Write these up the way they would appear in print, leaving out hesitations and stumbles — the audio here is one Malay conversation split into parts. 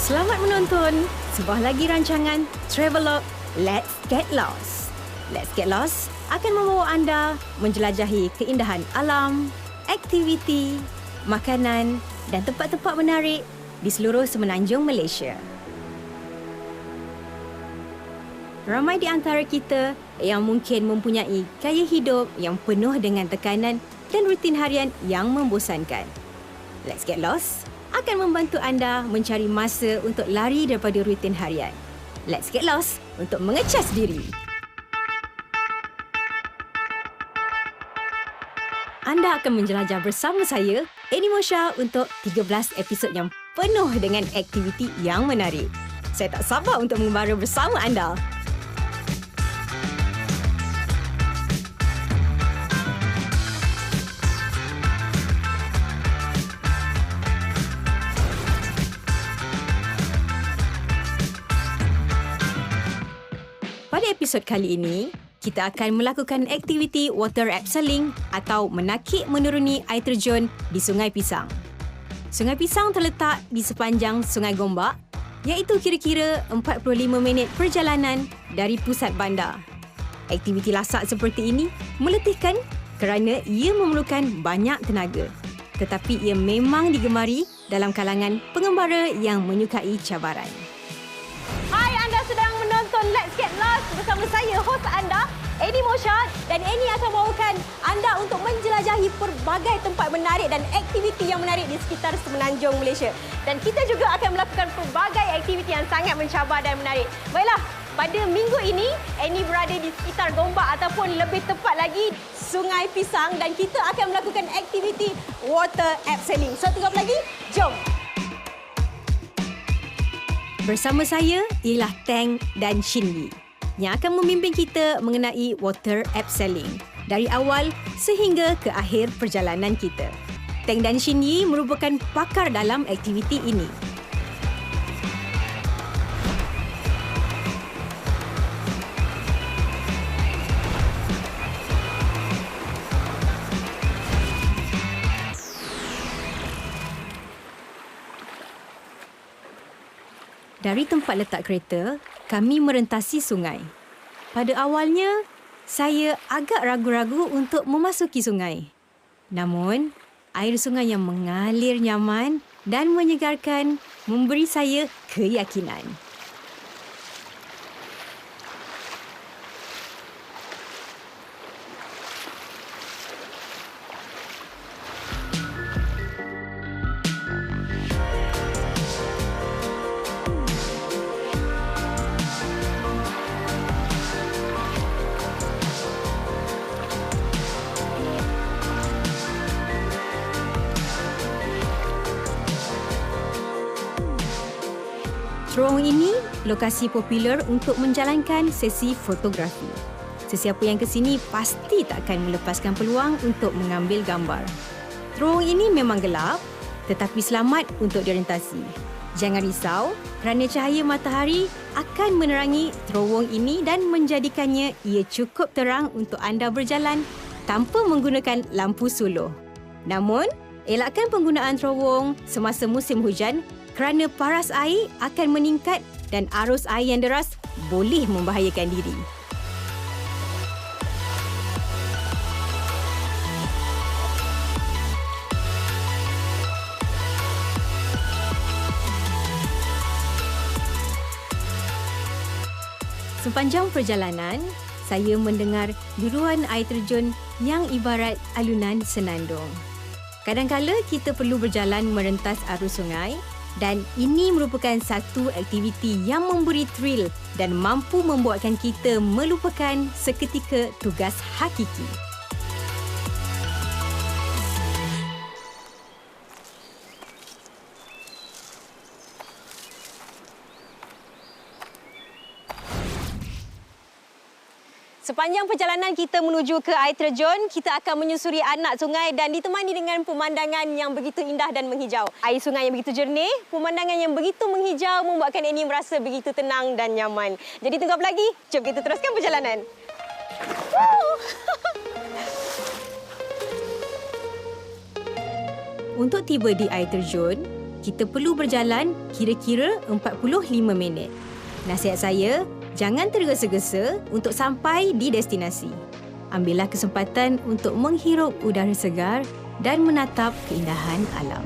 Selamat menonton sebuah lagi rancangan Travelog Let's Get Lost. Let's Get Lost akan membawa anda menjelajahi keindahan alam, aktiviti, makanan dan tempat-tempat menarik di seluruh semenanjung Malaysia. Ramai di antara kita yang mungkin mempunyai gaya hidup yang penuh dengan tekanan dan rutin harian yang membosankan. Let's Get Lost akan membantu anda mencari masa untuk lari daripada rutin harian. Let's Get Lost untuk mengecas diri. Anda akan menjelajah bersama saya, Eni Mosha, untuk 13 episod yang penuh dengan aktiviti yang menarik. Saya tak sabar untuk mengembara bersama anda. Pada episod kali ini, kita akan melakukan aktiviti water abseiling atau menakik menuruni air terjun di Sungai Pisang. Sungai Pisang terletak di sepanjang Sungai Gombak, iaitu kira-kira 45 minit perjalanan dari pusat bandar. Aktiviti lasak seperti ini meletihkan kerana ia memerlukan banyak tenaga. Tetapi ia memang digemari dalam kalangan pengembara yang menyukai cabaran. Hai, anda sedang menonton Let's Get Lost bersama saya, hos anda, Eni Mosha, dan Eni akan bawakan anda untuk menjelajahi pelbagai tempat menarik dan aktiviti yang menarik di sekitar semenanjung Malaysia. Dan kita juga akan melakukan pelbagai aktiviti yang sangat mencabar dan menarik. Baiklah, pada minggu ini, Eni berada di sekitar Gombak ataupun lebih tepat lagi Sungai Pisang, dan kita akan melakukan aktiviti water abseiling. So, tunggu apa lagi? Jom! Bersama saya ialah Tang dan Shinli yang akan membimbing kita mengenai water abseiling dari awal sehingga ke akhir perjalanan kita. Tang dan Shinli merupakan pakar dalam aktiviti ini. Dari tempat letak kereta, kami merentasi sungai. Pada awalnya, saya agak ragu-ragu untuk memasuki sungai. Namun, air sungai yang mengalir nyaman dan menyegarkan memberi saya keyakinan. Terowong ini lokasi popular untuk menjalankan sesi fotografi. Sesiapa yang ke sini pasti takkan melepaskan peluang untuk mengambil gambar. Terowong ini memang gelap, tetapi selamat untuk direntasi. Jangan risau kerana cahaya matahari akan menerangi terowong ini dan menjadikannya ia cukup terang untuk anda berjalan tanpa menggunakan lampu suluh. Namun, elakkan penggunaan terowong semasa musim hujan kerana paras air akan meningkat dan arus air yang deras boleh membahayakan diri. Sepanjang perjalanan, saya mendengar deruan air terjun yang ibarat alunan senandung. Kadang-kala kita perlu berjalan merentas arus sungai, dan ini merupakan satu aktiviti yang memberi thrill dan mampu membuatkan kita melupakan seketika tugas hakiki. Sepanjang perjalanan kita menuju ke air terjun, kita akan menyusuri anak sungai dan ditemani dengan pemandangan yang begitu indah dan menghijau. Air sungai yang begitu jernih, pemandangan yang begitu menghijau membuatkan Eni merasa begitu tenang dan nyaman. Jadi tunggu apa lagi? Jom kita teruskan perjalanan. Untuk tiba di air terjun, kita perlu berjalan kira-kira 45 minit. Nasihat saya, jangan tergesa-gesa untuk sampai di destinasi. Ambillah kesempatan untuk menghirup udara segar dan menatap keindahan alam.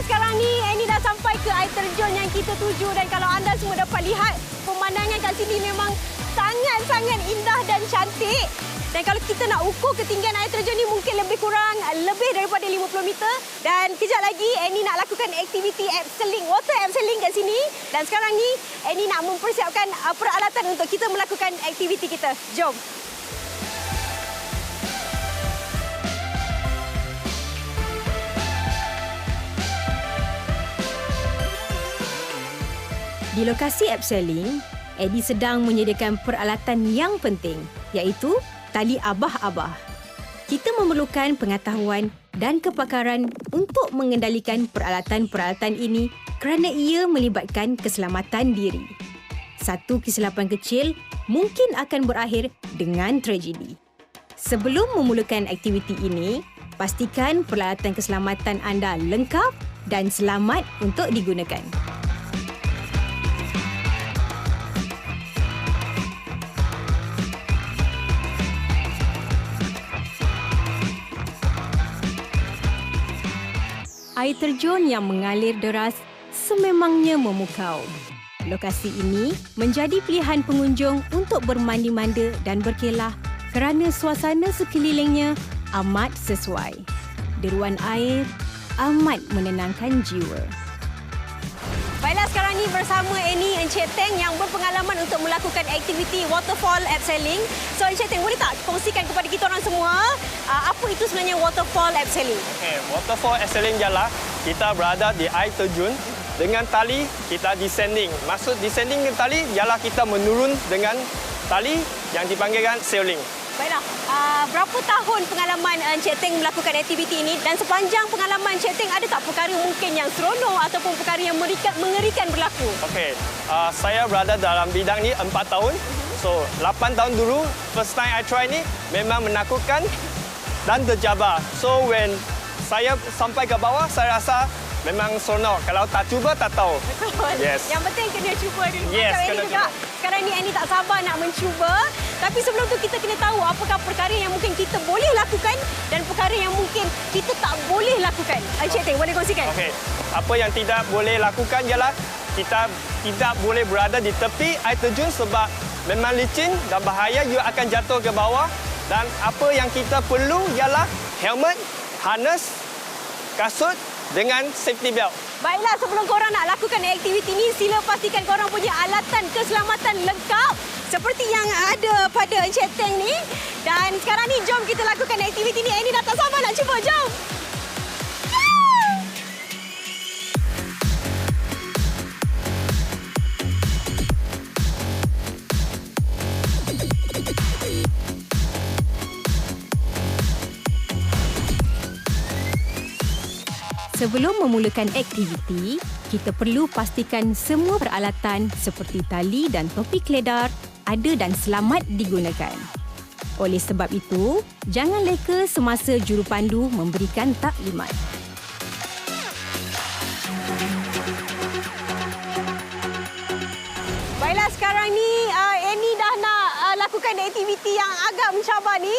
Sekarang ni Annie dah sampai ke air terjun yang kita tuju, dan kalau anda semua dapat lihat pemandangan kat sini memang sangat-sangat indah dan cantik. Dan kalau kita nak ukur ketinggian air terjun ni mungkin lebih kurang lebih daripada 50 meter. Dan kejap lagi Annie nak lakukan aktiviti abseiling, water abseiling kat sini. Dan sekarang ni Annie nak mempersiapkan peralatan untuk kita melakukan aktiviti kita. Jom. Di lokasi abseiling, Eddie sedang menyediakan peralatan yang penting, iaitu tali abah-abah. Kita memerlukan pengetahuan dan kepakaran untuk mengendalikan peralatan-peralatan ini kerana ia melibatkan keselamatan diri. Satu kesilapan kecil mungkin akan berakhir dengan tragedi. Sebelum memulakan aktiviti ini, pastikan peralatan keselamatan anda lengkap dan selamat untuk digunakan. Air terjun yang mengalir deras sememangnya memukau. Lokasi ini menjadi pilihan pengunjung untuk bermandi-manda dan berkelah kerana suasana sekelilingnya amat sesuai. Deruan air amat menenangkan jiwa. Baiklah, sekarang ni bersama Annie Encik Teng yang berpengalaman untuk melakukan aktiviti waterfall abseiling. So Encik Teng, boleh tak kongsikan kepada kita orang semua apa itu sebenarnya waterfall abseiling? Okay, waterfall abseiling ialah kita berada di air terjun dengan tali kita descending. Maksud descending dengan tali ialah kita menurun dengan tali yang dipanggilkan sailing. Baiklah, berapa tahun pengalaman Encik Teng melakukan aktiviti ini, dan sepanjang pengalaman Encik Teng ada tak perkara mungkin yang seronok ataupun perkara yang mengerikan berlaku? Okey, saya berada dalam bidang ni 4 tahun. So, 8 tahun dulu, first time I try ni memang menakutkan dan tercabar. So, when saya sampai ke bawah, saya rasa memang seronok. Kalau tak cuba, tak tahu. Betul. Yes. Yang penting kena cuba dulu. Yes, Macam kena Annie juga. cuba. Sekarang ni Annie tak sabar nak mencuba. Tapi sebelum tu kita kena tahu apakah perkara yang mungkin kita boleh lakukan dan perkara yang mungkin kita tak boleh lakukan. Encik Teng, boleh kongsikan? Okey, apa yang tidak boleh lakukan ialah kita tidak boleh berada di tepi air terjun sebab memang licin dan bahaya, you akan jatuh ke bawah. Dan apa yang kita perlu ialah helmet, harness, kasut dengan safety belt. Baiklah, sebelum korang nak lakukan aktiviti ini, sila pastikan korang punya alatan keselamatan lengkap seperti yang ada pada Encik Teng ni. Dan sekarang ni, jom kita lakukan aktiviti ni. Annie dah tak sabar nak cuba, jom! Sebelum memulakan aktiviti, kita perlu pastikan semua peralatan seperti tali dan topi keledar ada dan selamat digunakan. Oleh sebab itu, jangan leka semasa jurupandu memberikan taklimat. Baiklah, sekarang ni Annie dah nak lakukan aktiviti yang agak mencabar ni,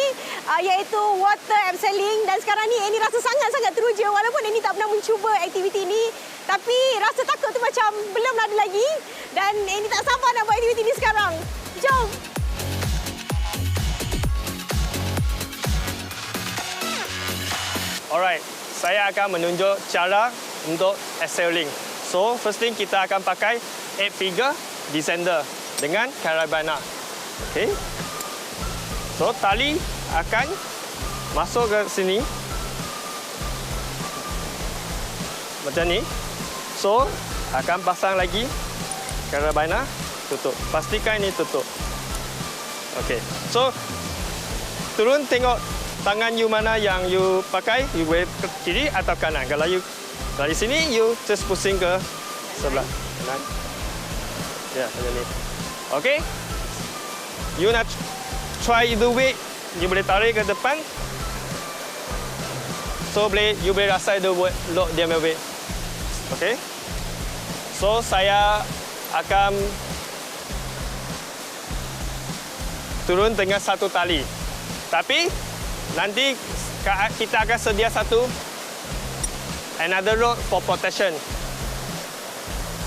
iaitu water abseiling. Dan sekarang ni Annie rasa sangat-sangat teruja walaupun Annie tak pernah mencuba aktiviti ni. Tapi rasa takut tu macam belum ada lagi. Dan Annie tak sabar nak buat aktiviti ni sekarang. Jom! Alright, saya akan menunjuk cara untuk abseiling. So, first thing kita akan pakai 8 figure descender dengan carabiner. Okay. So, tali akan masuk ke sini. Macam ni. So, akan pasang lagi karabiner, tutup. Pastikan ini tutup. Okey. So, turun tengok tangan you mana yang you pakai, you boleh ke kiri atau kanan. Kalau you dari sini, you just pusing ke sebelah kanan. Ya, macam ni. Okey. You nak try either way, you boleh tarik ke depan. So, you boleh rasa dia buat lock dia punya weight. Okey. So, saya akan turun dengan satu tali. Tapi nanti kita akan sedia another rope for protection.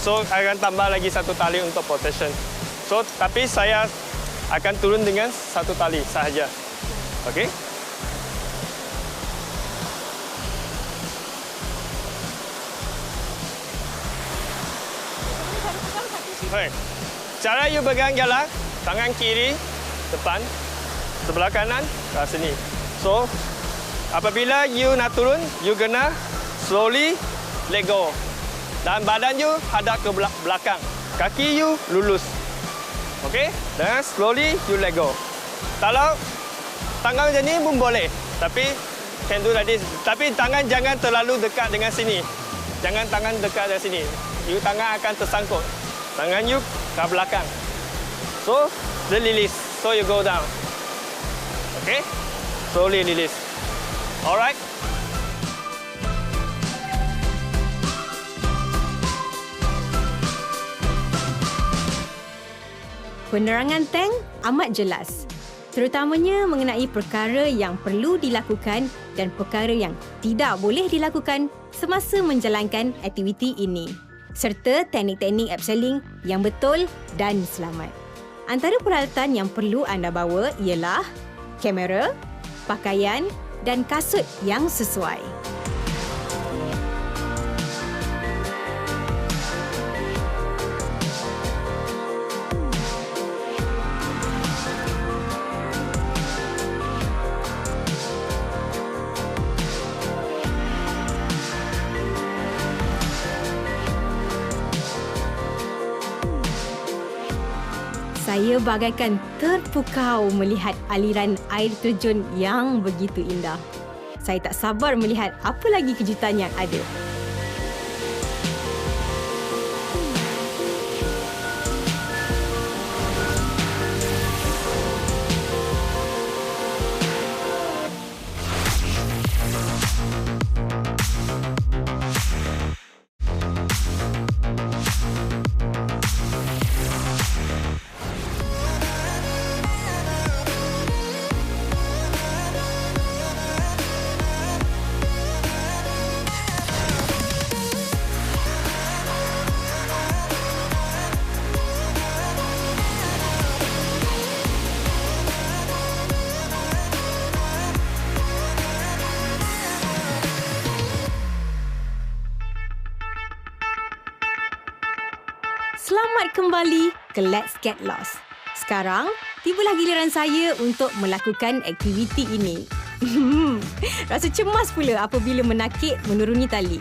So, akan tambah lagi satu tali untuk protection. So, tapi saya akan turun dengan satu tali sahaja. Okey? Okay. Cara you pegang ialah tangan kiri depan, sebelah kanan ke sini. So, apabila you nak turun, you kena slowly let go. Dan badan you hadap ke belakang. Kaki you lurus. Okey? Dan slowly you let go. Kalau tangan macam ni pun boleh. Tapi can do like this. Tapi tangan jangan terlalu dekat dengan sini. Jangan tangan dekat dengan sini. You tangan akan tersangkut. Tangan you ke belakang. So, the release. So, you go down. Okay? Slowly release. Alright? Penerangan tank amat jelas. Terutamanya mengenai perkara yang perlu dilakukan dan perkara yang tidak boleh dilakukan semasa menjalankan aktiviti ini, serta teknik-teknik abseiling yang betul dan selamat. Antara peralatan yang perlu anda bawa ialah kamera, pakaian dan kasut yang sesuai. Saya bagaikan terpukau melihat aliran air terjun yang begitu indah. Saya tak sabar melihat apa lagi kejutan yang ada. Selamat kembali ke Let's Get Lost. Sekarang, tibalah giliran saya untuk melakukan aktiviti ini. Rasa cemas pula apabila menakik menuruni tali.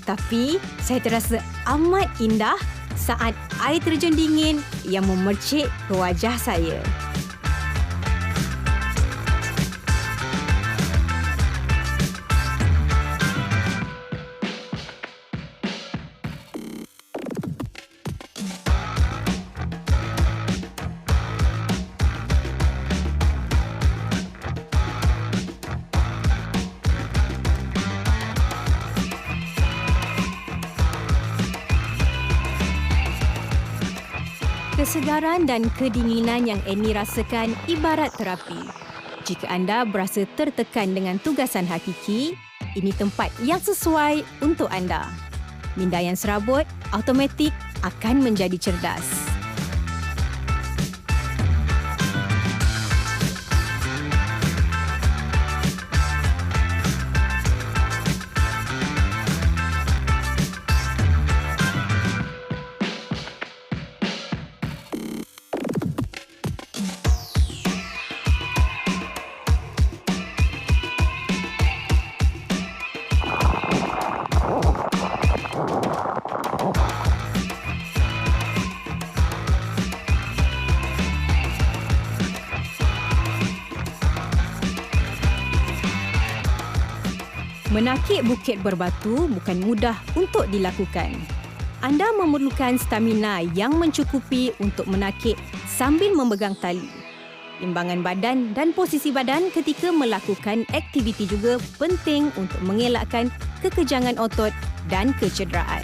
Tapi, saya terasa amat indah saat air terjun dingin yang memercik ke wajah saya. Kesegaran dan kedinginan yang Annie rasakan ibarat terapi. Jika anda berasa tertekan dengan tugasan hakiki, ini tempat yang sesuai untuk anda. Minda yang serabut, automatik akan menjadi cerdas. Menakik bukit berbatu bukan mudah untuk dilakukan. Anda memerlukan stamina yang mencukupi untuk menakik sambil memegang tali. Imbangan badan dan posisi badan ketika melakukan aktiviti juga penting untuk mengelakkan kekejangan otot dan kecederaan.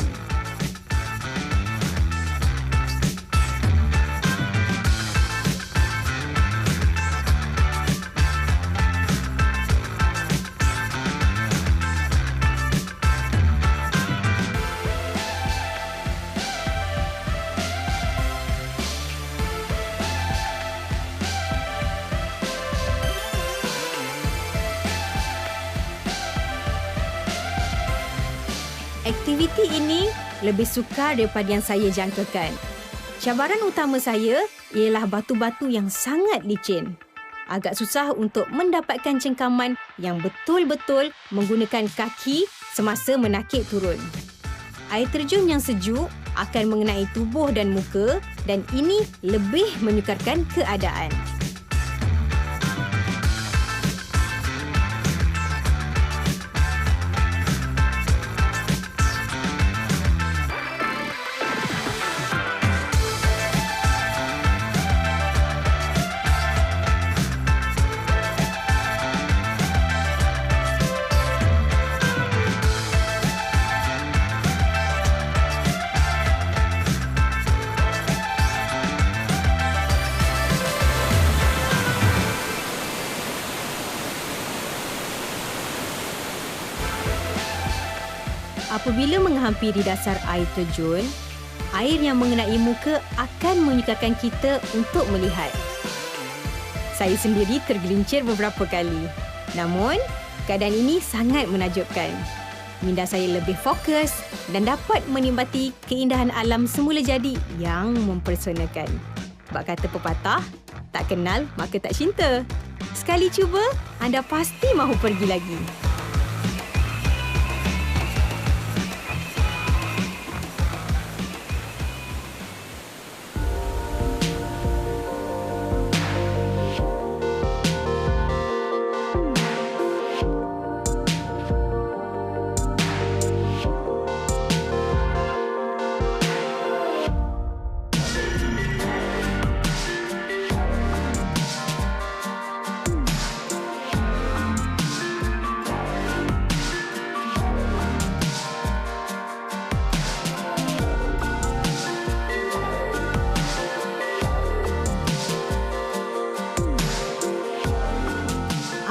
Aktiviti ini lebih sukar daripada yang saya jangkakan. Cabaran utama saya ialah batu-batu yang sangat licin. Agak susah untuk mendapatkan cengkaman yang betul-betul menggunakan kaki semasa menakik turun. Air terjun yang sejuk akan mengenai tubuh dan muka dan ini lebih menyukarkan keadaan. Apabila menghampiri dasar air terjun, air yang mengenai muka akan menyukarkan kita untuk melihat. Saya sendiri tergelincir beberapa kali. Namun, keadaan ini sangat menakjubkan. Minda saya lebih fokus dan dapat menikmati keindahan alam semula jadi yang mempersonakan. Bab kata pepatah, tak kenal maka tak cinta. Sekali cuba, anda pasti mahu pergi lagi.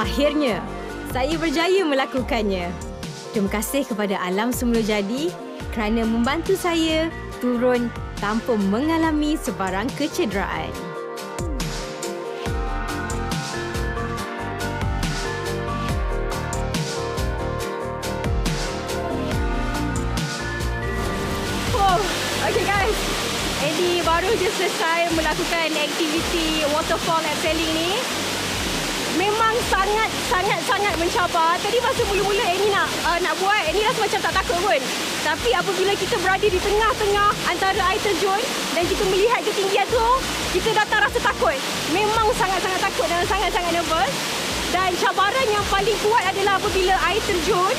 Akhirnya, saya berjaya melakukannya. Terima kasih kepada alam semula jadi kerana membantu saya turun tanpa mengalami sebarang kecederaan. Oh, okay guys. Eddie baru je selesai melakukan aktiviti waterfall abseiling ni. Memang sangat mencabar. Tadi masa mula-mula Annie nak buat, Annie rasa macam tak takut pun. Tapi apabila kita berada di tengah-tengah antara air terjun dan kita melihat ketinggian tu, kita datang rasa takut. Memang sangat-sangat takut dan sangat-sangat nervous. Dan cabaran yang paling kuat adalah apabila air terjun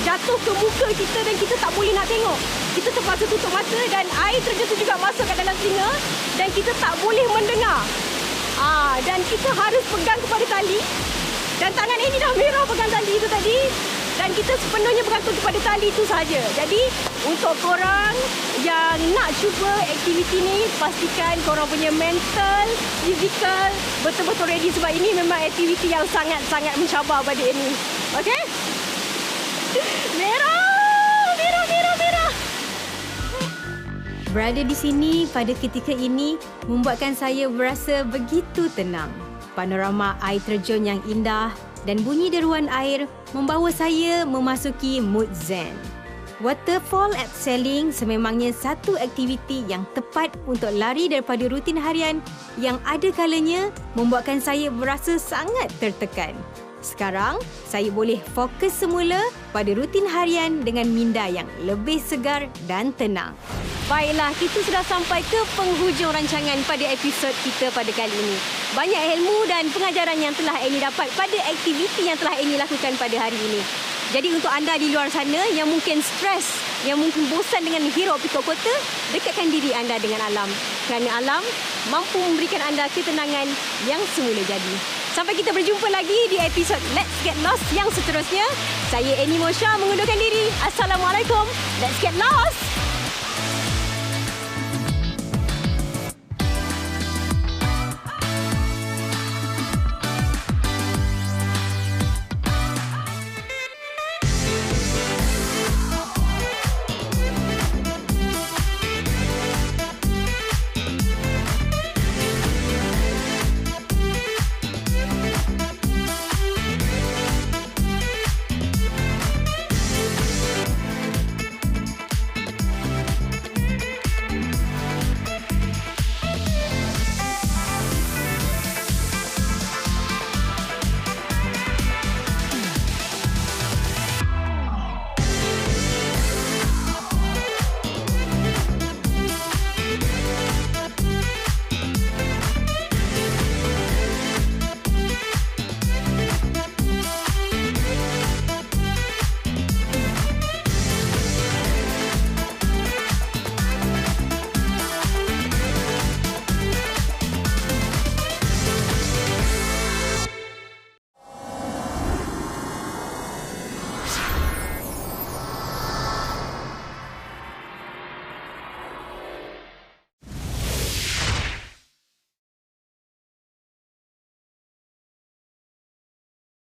jatuh ke muka kita dan kita tak boleh nak tengok. Kita terpaksa tutup mata dan air terjun tu juga masuk ke dalam telinga dan kita tak boleh mendengar. Dan kita harus pegang kepada tali. Dan tangan ini dah merah pegang tali itu tadi. Dan kita sepenuhnya bergantung kepada tali itu sahaja. Jadi, untuk korang yang nak cuba aktiviti ni, pastikan korang punya mental, fizikal betul-betul ready sebab ini memang aktiviti yang sangat-sangat mencabar pada ini. Okey? Merah! Berada di sini pada ketika ini membuatkan saya berasa begitu tenang. Panorama air terjun yang indah dan bunyi deruan air membawa saya memasuki mood zen. Waterfall abseiling sememangnya satu aktiviti yang tepat untuk lari daripada rutin harian yang ada kalanya membuatkan saya berasa sangat tertekan. Sekarang, saya boleh fokus semula pada rutin harian dengan minda yang lebih segar dan tenang. Baiklah, kita sudah sampai ke penghujung rancangan pada episod kita pada kali ini. Banyak ilmu dan pengajaran yang telah Annie dapat pada aktiviti yang telah Annie lakukan pada hari ini. Jadi untuk anda di luar sana yang mungkin stres, yang mungkin bosan dengan hiruk pikuk kota, dekatkan diri anda dengan alam. Kerana alam mampu memberikan anda ketenangan yang semula jadi. Sampai kita berjumpa lagi di episod Let's Get Lost yang seterusnya. Saya Annie Mosha mengundurkan diri. Assalamualaikum. Let's get lost.